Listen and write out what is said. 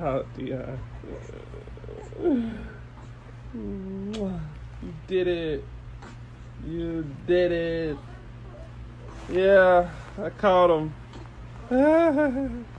Oh, Dion. You did it. You did it. Yeah, I caught him.